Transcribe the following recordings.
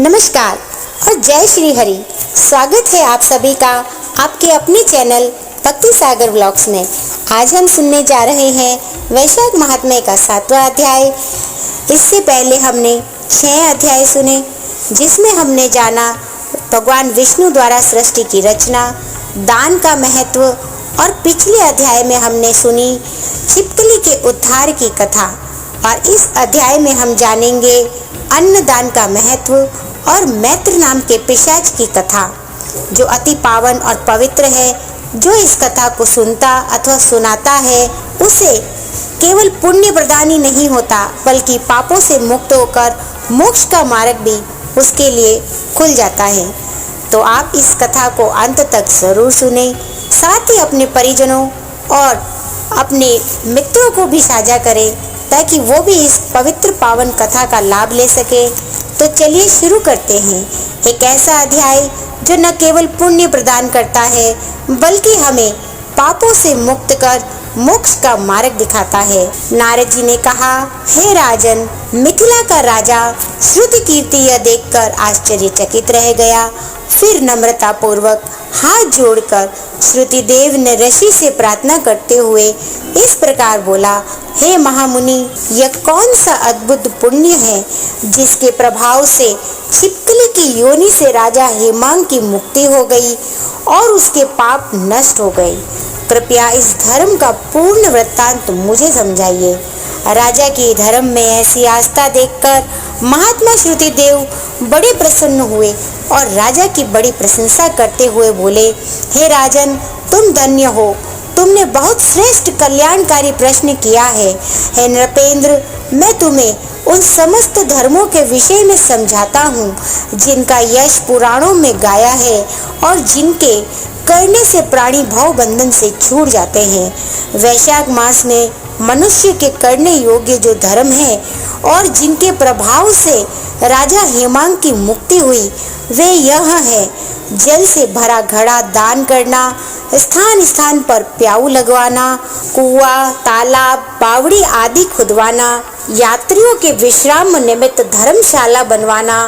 नमस्कार और जय श्री हरि। स्वागत है आप सभी का आपके अपने चैनल भक्ति सागर ब्लॉग्स में। आज हम सुनने जा रहे हैं वैशाख महात्म्य का 7वां अध्याय। इससे पहले हमने 6 अध्याय सुने, जिसमें हमने जाना भगवान विष्णु द्वारा सृष्टि की रचना, दान का महत्व, और पिछले अध्याय में हमने सुनी छिपकली के उद्धार की कथा। और इस अध्याय में हम जानेंगे अन्नदान का महत्व और मैत्र नाम के पिशाच की कथा, जो अति पावन और पवित्र है। जो इस कथा को सुनता अथवा सुनाता है, उसे केवल पुण्य प्रदान ही नहीं होता, बल्कि पापों से मुक्त होकर मोक्ष का मार्ग भी उसके लिए खुल जाता है। तो आप इस कथा को अंत तक जरूर सुने, साथ ही अपने परिजनों और अपने मित्रों को भी साझा करें, ताकि वो भी इस पवित्र पावन कथा का लाभ ले सके। तो चलिए शुरू करते हैं। एक ऐसा अध्याय जो न केवल पुण्य प्रदान करता है, बल्कि हमें पापों से मुक्त कर मोक्ष का मार्ग दिखाता है। नारद जी ने कहा, हे राजन, मिथिला का राजा श्रुति कीर्ति यह देखकर आश्चर्यचकित रह गया। फिर नम्रता पूर्वक हाथ जोड़कर श्रुति देव ने ऋषि से प्रार्थना करते हुए इस प्रकार बोला, हे महामुनि, यह कौन सा अद्भुत पुण्य है जिसके प्रभाव से छिपकली की योनि से राजा हेमांग की मुक्ति हो गई और उसके पाप नष्ट हो गए। कृपया इस धर्म का पूर्ण वृत्तांत मुझे समझाइए। राजा की धर्म में ऐसी आस्था देखकर महात्मा श्रुति देव बड़े प्रसन्न हुए और राजा की बड़ी प्रशंसा करते हुए बोले, हे राजन, तुम धन्य हो। तुमने बहुत श्रेष्ठ कल्याणकारी प्रश्न किया है। हे नृपेंद्र, मैं तुम्हें उन समस्त धर्मों के विषय में समझाता हूँ जिनका यश पुराणों में गाया है और जिनके करने से प्राणी भव बंधन से छूट जाते हैं। वैशाख मास में मनुष्य के करने योग्य जो धर्म है और जिनके प्रभाव से राजा हेमांग की मुक्ति हुई, वे यह है: जल से भरा घड़ा दान करना, स्थान स्थान पर प्याऊ लगवाना, कुआं, तालाब, बावड़ी आदि खुदवाना, यात्रियों के विश्राम निमित्त धर्मशाला बनवाना,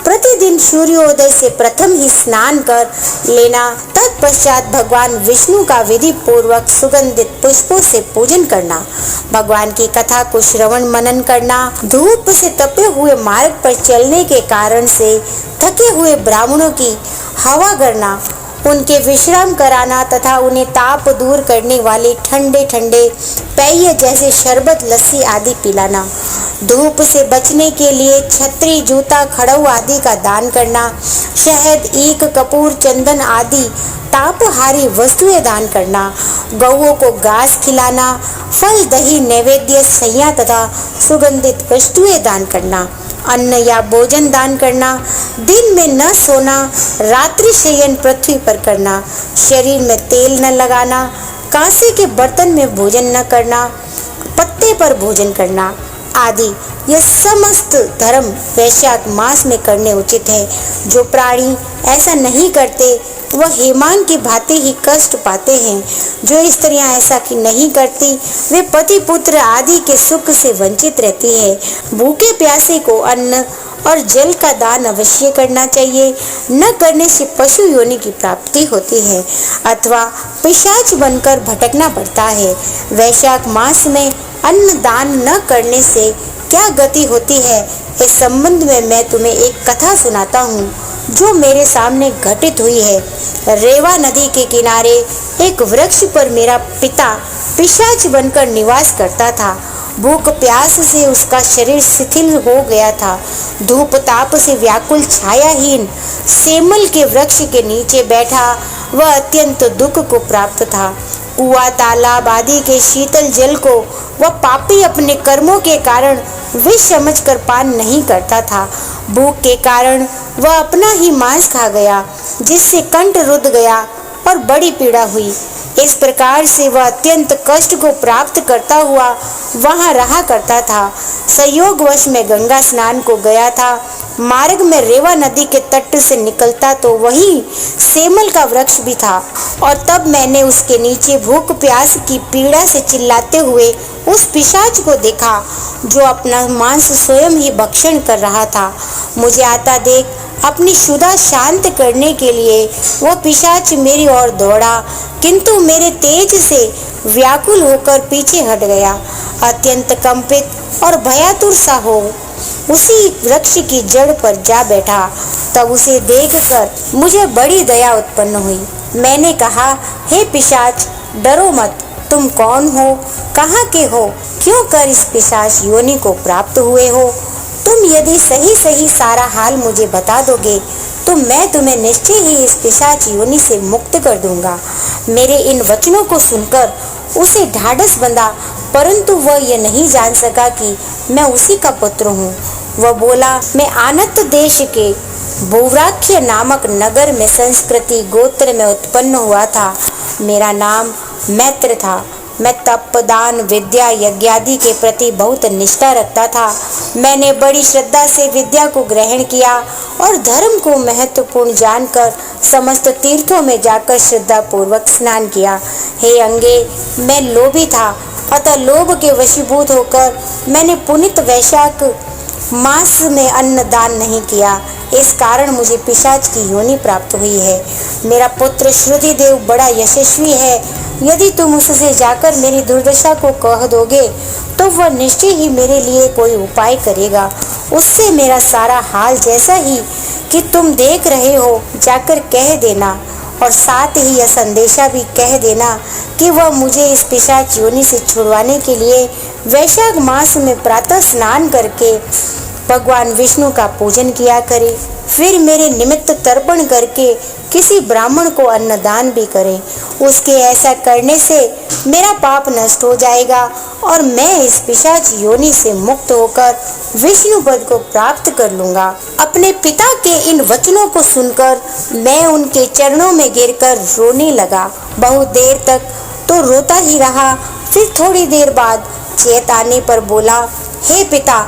प्रतिदिन सूर्योदय से प्रथम ही स्नान कर लेना, तत्पश्चात भगवान विष्णु का विधि पूर्वक सुगंधित पुष्पों से पूजन करना, भगवान की कथा को श्रवण मनन करना, धूप से तपे हुए मार्ग पर चलने के कारण से थके हुए ब्राह्मणों की हवा करना, उनके विश्राम कराना तथा उन्हें ताप दूर करने वाले ठंडे ठंडे पेय जैसे शरबत, लस्सी आदि पिलाना, धूप से बचने के लिए छतरी, जूता, खड़ऊ आदि का दान करना, शहद, ईख, कपूर, चंदन आदि तापहारी वस्तुएं दान करना, गौओं को घास खिलाना, फल, दही, नैवेद्य, सैया तथा सुगंधित वस्तुएं दान करना, अन्न या भोजन दान करना, दिन में न सोना, रात्रि शयन पृथ्वी पर करना, शरीर में तेल न लगाना, कांसे के बर्तन में भोजन न करना, पत्ते पर भोजन करना आदि ये समस्त धर्म वैशाख मास में करने उचित है। जो प्राणी ऐसा नहीं करते वह हेमांग की भांति ही कष्ट पाते हैं। जो स्त्रियां ऐसा की नहीं करती, वे पति पुत्र आदि के सुख से वंचित रहती है। भूखे प्यासे को अन्न और जल का दान अवश्य करना चाहिए। न करने से पशु योनि की प्राप्ति होती है अथवा पिशाच बनकर भटकना पड़ता है। वैशाख मास में अन्न दान न करने से क्या गति होती है, इस संबंध में मैं तुम्हें एक कथा सुनाता हूँ जो मेरे सामने घटित हुई है। रेवा नदी के किनारे एक वृक्ष पर मेरा पिता पिशाच बनकर निवास करता था। भूख प्यास से उसका शरीर शिथिल हो गया था। धूप ताप से व्याकुल छायाहीन सेमल के वृक्ष के नीचे बैठा वह अत्यंत दुख को प्राप्त था। कुआं, तालाब आदि के शीतल जल को वह पापी अपने कर्मों के कारण विष समझकर पान नहीं करता था। भूख के कारण वह अपना ही मांस खा गया, जिससे कंठ रुध गया और बड़ी पीड़ा हुई। इस प्रकार से वह अत्यंत कष्ट को प्राप्त करता हुआ वहां रहा करता था। संयोगवश में गंगा स्नान को गया था। मार्ग में रेवा नदी के तट से निकलता तो वही सेमल का वृक्ष भी था, और तब मैंने उसके नीचे भूख प्यास की पीड़ा से चिल्लाते हुए उस पिशाच को देखा, जो अपना मांस स्वयं ही भक्षण कर रहा था। मुझे आता देख अपनी क्षुधा शांत करने के लिए वह पिशाच मेरी ओर दौड़ा, किंतु मेरे तेज से व्याकुल होकर पीछे हट गया। अत्यंत कंपित और भयातुर सा हो उसी वृक्ष की जड़ पर जा बैठा। तब उसे देखकर मुझे बड़ी दया उत्पन्न हुई। मैंने कहा, हे पिशाच, डरो मत। तुम कौन हो, कहाँ के हो, क्यों कर इस पिशाच योनि को प्राप्त हुए हो? तुम यदि सही सही सारा हाल मुझे बता दोगे तो मैं तुम्हें निश्चय ही इस पिशाच योनि से मुक्त कर दूंगा। मेरे इन वचनों को सुनकर उसे ढाढ़स बंधा, परंतु वह यह नहीं जान सका कि मैं उसी का पुत्र हूँ। वह बोला, मैं आनत देश के भूव्राख्य नामक नगर में संस्कृति गोत्र में उत्पन्न हुआ था। मेरा नाम मैत्र था। मैं तप, दान, विद्या, यज्ञादि के प्रति बहुत निष्ठा रखता था। मैंने बड़ी श्रद्धा से विद्या को ग्रहण किया और धर्म को महत्वपूर्ण जानकर समस्त तीर्थों में जाकर श्रद्धा पूर्वक स्नान किया। हे अंगे, मैं लोभी था, अतः लोभ के वशीभूत होकर मैंने पुनित वैशाख मास में अन्न दान नहीं किया। इस कारण मुझे पिशाच की योनि प्राप्त हुई है। मेरा पुत्र श्रुतिदेव बड़ा यशस्वी है। यदि तुम उससे जाकर मेरी दुर्दशा को कह दोगे तो वह निश्चय ही मेरे लिए कोई उपाय करेगा। उससे मेरा सारा हाल जैसा ही कि तुम देख रहे हो जाकर कह देना, और साथ ही यह संदेशा भी कह देना कि वह मुझे इस पिशाच योनि से छुड़वाने के लिए वैशाख मास में प्रातः स्नान करके भगवान विष्णु का पूजन किया करे, फिर मेरे निमित्त तर्पण करके किसी ब्राह्मण को अन्नदान भी करे। उसके ऐसा करने से मेरा पाप नष्ट हो जाएगा और मैं इस पिशाच योनि से मुक्त होकर विष्णु पद को प्राप्त कर लूंगा। अपने पिता के इन वचनों को सुनकर मैं उनके चरणों में गिरकर रोने लगा। बहुत देर तक तो रोता ही रहा। फिर थोड़ी देर बाद चेत आने पर बोला, हे पिता,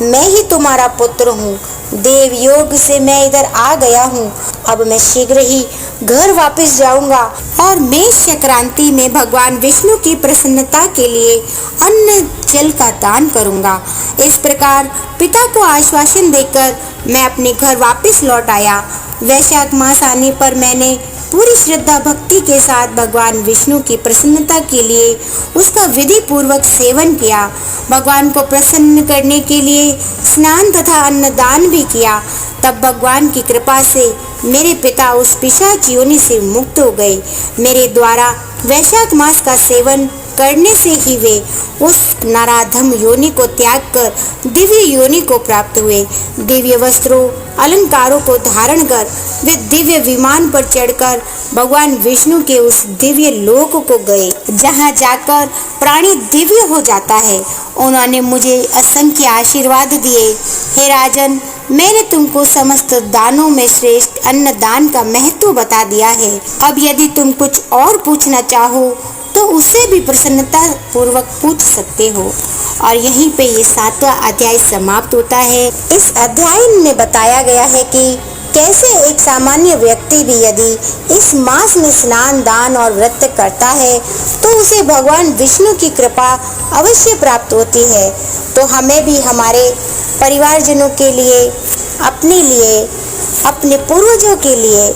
मैं ही तुम्हारा पुत्र हूँ। देव योग से मैं इधर आ गया हूँ। अब मैं शीघ्र ही घर वापस जाऊंगा और मेष संक्रांति में भगवान विष्णु की प्रसन्नता के लिए अन्न जल का दान करूंगा। इस प्रकार पिता को आश्वासन देकर मैं अपने घर वापस लौट आया। वैशाख मास आने पर मैंने पूरी श्रद्धा भक्ति के साथ भगवान विष्णु की प्रसन्नता के लिए उसका विधि पूर्वक सेवन किया। भगवान को प्रसन्न करने के लिए स्नान तथा अन्नदान भी किया। तब भगवान की कृपा से मेरे पिता उस पिशाच योनि से मुक्त हो गए। मेरे द्वारा वैशाख मास का सेवन करने से ही वे उस नराधम योनि को त्याग कर दिव्य योनि को प्राप्त हुए। दिव्य वस्त्रों, अलंकारों को धारण कर वे दिव्य विमान पर चढ़कर भगवान विष्णु के उस दिव्य लोक को गए, जहाँ जाकर प्राणी दिव्य हो जाता है। उन्होंने मुझे असंख्य आशीर्वाद दिए। हे राजन, मैंने तुमको समस्त दानों में श्रेष्ठ अन्नदान का महत्व बता दिया है। अब यदि तुम कुछ और पूछना चाहो तो उससे भी प्रसन्नता पूर्वक पूछ सकते हो। और यहीं पे ये 7वां अध्याय समाप्त होता है। इस अध्याय में बताया गया है कि कैसे एक सामान्य व्यक्ति भी यदि इस मास में स्नान, दान और व्रत करता है तो उसे भगवान विष्णु की कृपा अवश्य प्राप्त होती है। तो हमें भी हमारे परिवारजनों के लिए, अपने लिए, अपने पूर्वजों के लिए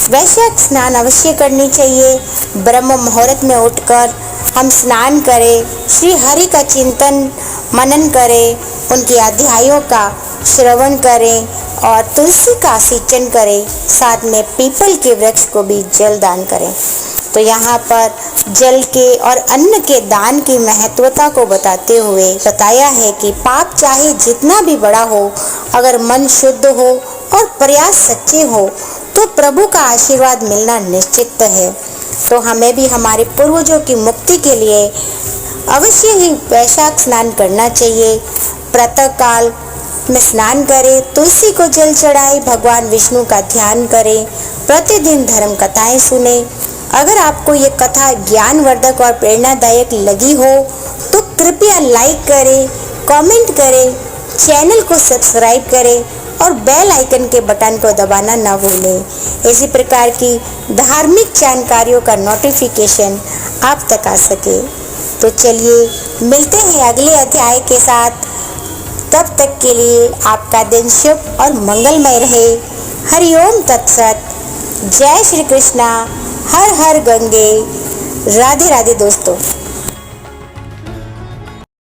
वैशाख स्नान अवश्य करनी चाहिए। ब्रह्म मुहूर्त में उठकर हम स्नान करें, श्री हरि का चिंतन मनन करें, उनके अध्यायों का श्रवण करें और तुलसी का सिंचन करें, साथ में पीपल के वृक्ष को भी जल दान करें। तो यहाँ पर जल के और अन्न के दान की महत्वता को बताते हुए बताया है कि पाप चाहे जितना भी बड़ा हो, अगर मन शुद्ध हो और प्रयास सच्चे हो तो प्रभु का आशीर्वाद मिलना निश्चित है। तो हमें भी हमारे पूर्वजों की मुक्ति के लिए अवश्य ही वैशाख स्नान करना चाहिए। प्रातः काल में स्नान करें, तुलसी को जल चढ़ाए, भगवान विष्णु का ध्यान करें, प्रतिदिन धर्म कथाएं सुने। अगर आपको ये कथा ज्ञानवर्धक और प्रेरणादायक लगी हो तो कृपया लाइक करें, कमेंट करें, चैनल को सब्सक्राइब करें और बेल आइकन के बटन को दबाना न भूलें। इसी प्रकार की धार्मिक जानकारियों का नोटिफिकेशन आप तक आ सके। तो चलिए मिलते हैं अगले अध्याय के साथ। तब तक के लिए आपका दिन शुभ और मंगलमय रहे। हरिओम तत्सत। जय श्री कृष्णा। हर हर गंगे। राधे राधे दोस्तों।